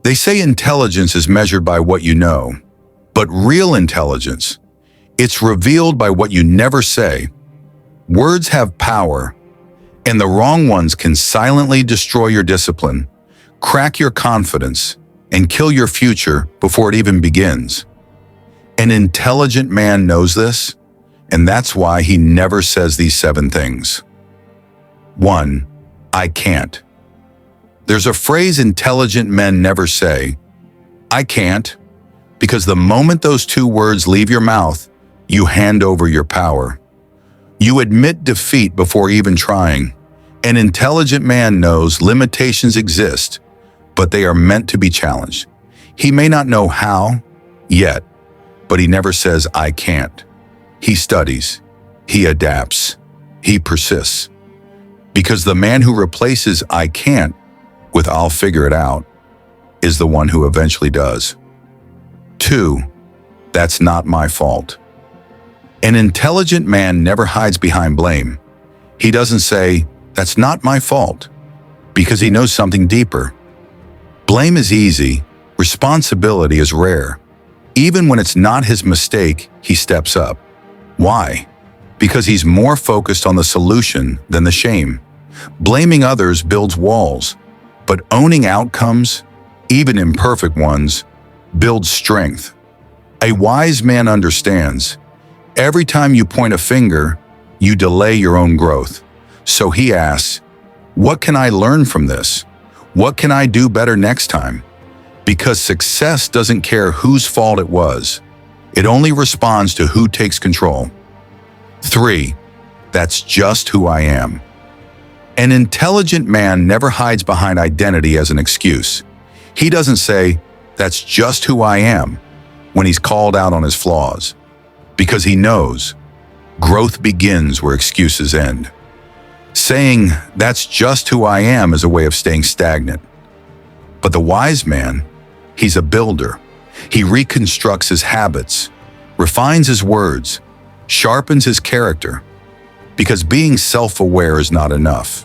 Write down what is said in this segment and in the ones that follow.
They say intelligence is measured by what you know, but real intelligence, it's revealed by what you never say. Words have power, and the wrong ones can silently destroy your discipline, crack your confidence, and kill your future before it even begins. An intelligent man knows this, and that's why he never says these 7 things. 1. I can't. There's a phrase intelligent men never say, I can't, because the moment those 2 words leave your mouth, you hand over your power. You admit defeat before even trying. An intelligent man knows limitations exist, but they are meant to be challenged. He may not know how yet, but he never says, I can't. He studies, he adapts, he persists. Because the man who replaces I can't with I'll figure it out is the one who eventually does. 2. That's not my fault. An intelligent man never hides behind blame. He doesn't say, that's not my fault, because he knows something deeper. Blame is easy, responsibility is rare. Even when it's not his mistake, he steps up. Why? Because he's more focused on the solution than the shame. Blaming others builds walls, but owning outcomes, even imperfect ones, builds strength. A wise man understands. Every time you point a finger, you delay your own growth. So he asks, what can I learn from this? What can I do better next time? Because success doesn't care whose fault it was. It only responds to who takes control. 3. That's just who I am. An intelligent man never hides behind identity as an excuse. He doesn't say, that's just who I am, when he's called out on his flaws. Because he knows, growth begins where excuses end. Saying, that's just who I am, is a way of staying stagnant. But the wise man, he's a builder. He reconstructs his habits, refines his words, sharpens his character. Because being self-aware is not enough.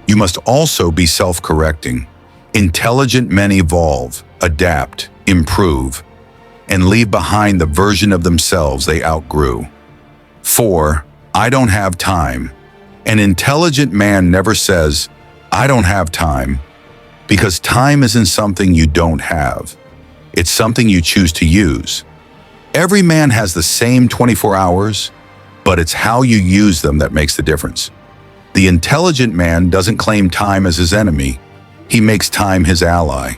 You must also be self-correcting. Intelligent men evolve, adapt, improve, and leave behind the version of themselves they outgrew. 4. I don't have time. An intelligent man never says, I don't have time, because time isn't something you don't have. It's something you choose to use. Every man has the same 24 hours, but it's how you use them that makes the difference. The intelligent man doesn't claim time as his enemy. He makes time his ally.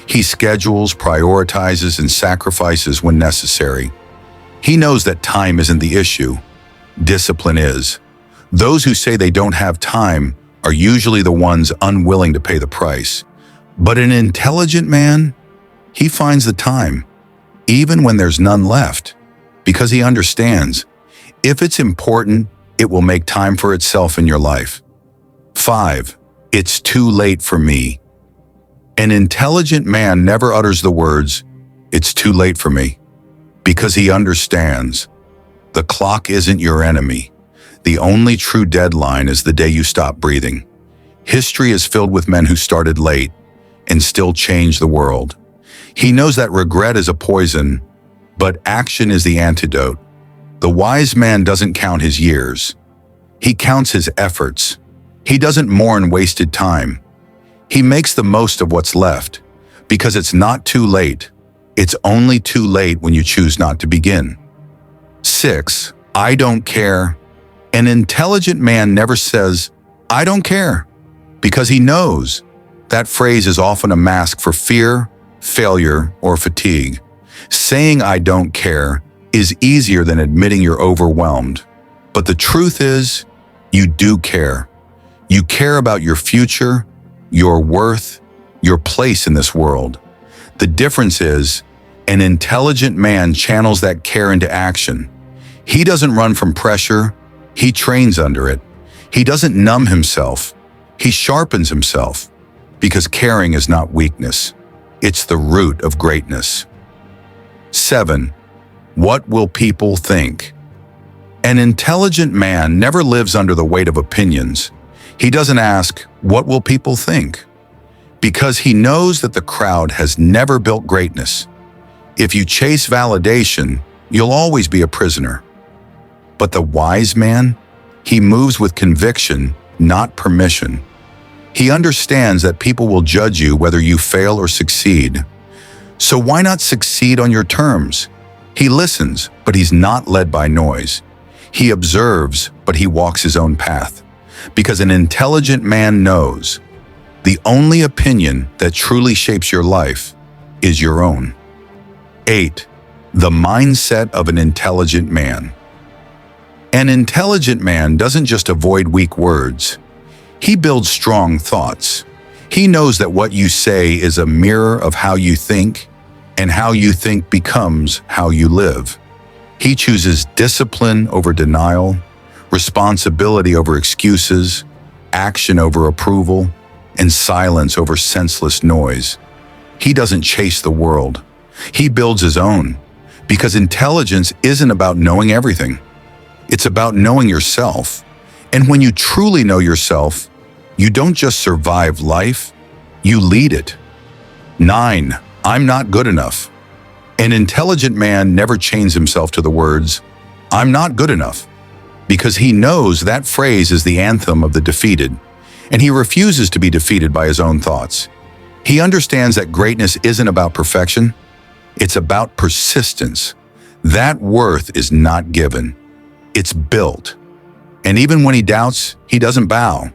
He schedules, prioritizes, and sacrifices when necessary. He knows that time isn't the issue. Discipline is. Those who say they don't have time are usually the ones unwilling to pay the price. But an intelligent man, he finds the time, even when there's none left, because he understands, if it's important, it will make time for itself in your life. 5. It's too late for me. An intelligent man never utters the words, it's too late for me, because he understands. The clock isn't your enemy. The only true deadline is the day you stop breathing. History is filled with men who started late and still changed the world. He knows that regret is a poison, but action is the antidote. The wise man doesn't count his years. He counts his efforts. He doesn't mourn wasted time. He makes the most of what's left, because it's not too late. It's only too late when you choose not to begin. 6. I don't care. An intelligent man never says, I don't care, because he knows. That phrase is often a mask for fear, failure, or fatigue. Saying I don't care is easier than admitting you're overwhelmed. But the truth is, you do care. You care about your future, your worth, your place in this world. The difference is, an intelligent man channels that care into action. He doesn't run from pressure, he trains under it. He doesn't numb himself, he sharpens himself. Because caring is not weakness, it's the root of greatness. 7. What will people think? An intelligent man never lives under the weight of opinions. He doesn't ask, what will people think? because he knows that the crowd has never built greatness. If you chase validation, you'll always be a prisoner. But the wise man, he moves with conviction, not permission. He understands that people will judge you whether you fail or succeed. So why not succeed on your terms? He listens, but he's not led by noise. He observes, but he walks his own path. Because an intelligent man knows the only opinion that truly shapes your life is your own. 8. The mindset of an intelligent man. An intelligent man doesn't just avoid weak words. He builds strong thoughts. He knows that what you say is a mirror of how you think, and how you think becomes how you live. He chooses discipline over denial, responsibility over excuses, action over approval, and silence over senseless noise. He doesn't chase the world. He builds his own, because intelligence isn't about knowing everything. It's about knowing yourself. And when you truly know yourself, you don't just survive life, you lead it. 9. I'm not good enough. An intelligent man never chains himself to the words, "I'm not good enough," because he knows that phrase is the anthem of the defeated, and he refuses to be defeated by his own thoughts. He understands that greatness isn't about perfection, it's about persistence. That worth is not given, it's built. And even when he doubts, he doesn't bow.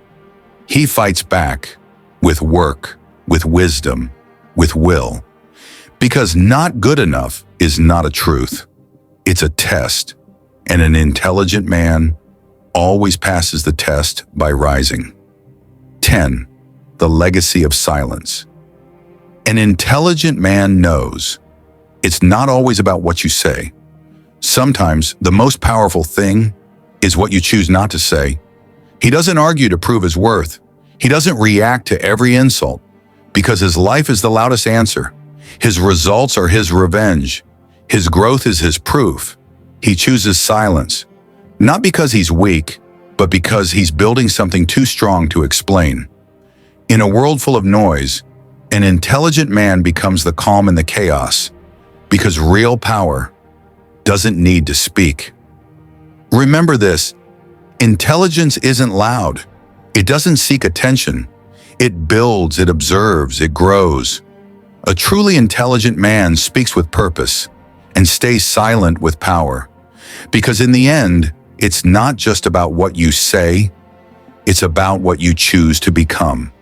He fights back with work, with wisdom, with will. Because not good enough is not a truth. It's a test, and an intelligent man always passes the test by rising. 10. The legacy of silence. An intelligent man knows it's not always about what you say. Sometimes the most powerful thing is what you choose not to say. He doesn't argue to prove his worth. He doesn't react to every insult, because his life is the loudest answer. His results are his revenge. His growth is his proof. He chooses silence, not because he's weak, but because he's building something too strong to explain. In a world full of noise, an intelligent man becomes the calm in the chaos, because real power doesn't need to speak. Remember this, intelligence isn't loud. It doesn't seek attention. It builds, it observes, it grows. A truly intelligent man speaks with purpose and stays silent with power. Because in the end, it's not just about what you say, it's about what you choose to become.